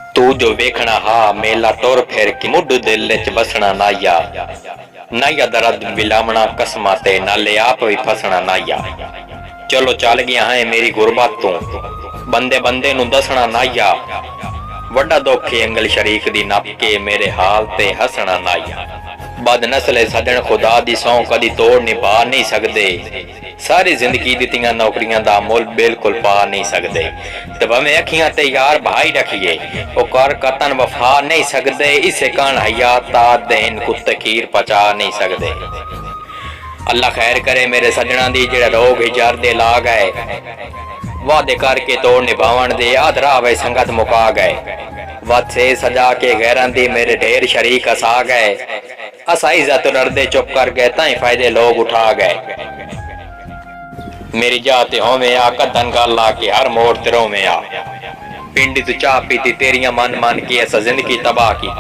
तू जो वेखना हा मेला टोर फेर के मुड दिल च बसना नाया नाया दर्द विलामना कसमा ते नाले आप भी फसना नाया। चलो चल गया है मेरी गुरबत तू बंदे बंदे नु दसना नाया वड्डा दुख अंगल शरीक दी नप के मेरे हाल ते हसना नाया। बद नस्ल सदन खुदा दी सौ कदी तोड़ निभा नहीं सकदे सारी जिंदगी दित्तियां नौकरियां दा मुल बिल्कुल पा नहीं सकदे ते भावें अखियां ते यार भाई रखिए ओ कर कतन वफा नहीं सकदे इसे कान हयात ता देन कुत्ते खीर पचा नहीं सकदे। अल्लाह खैर करे मेरे सजना दी जेड़ा रोग हिजार दे ला गए वादे करके तोड़ निभावन दे आधरा वे संगत मुका गए वत से सजा के गैरन दी मेरे ढेर शरीक असा गए असा इज्जत डरदे चुप कर गए ताई फायदे लोग उठा गए। मेरी जाते हो में आ कदन गल के हर मोड़ तिरों में आ पिंडी तू चाह पीती तेरियां मन मन की ऐसा जिंदगी तबाह की।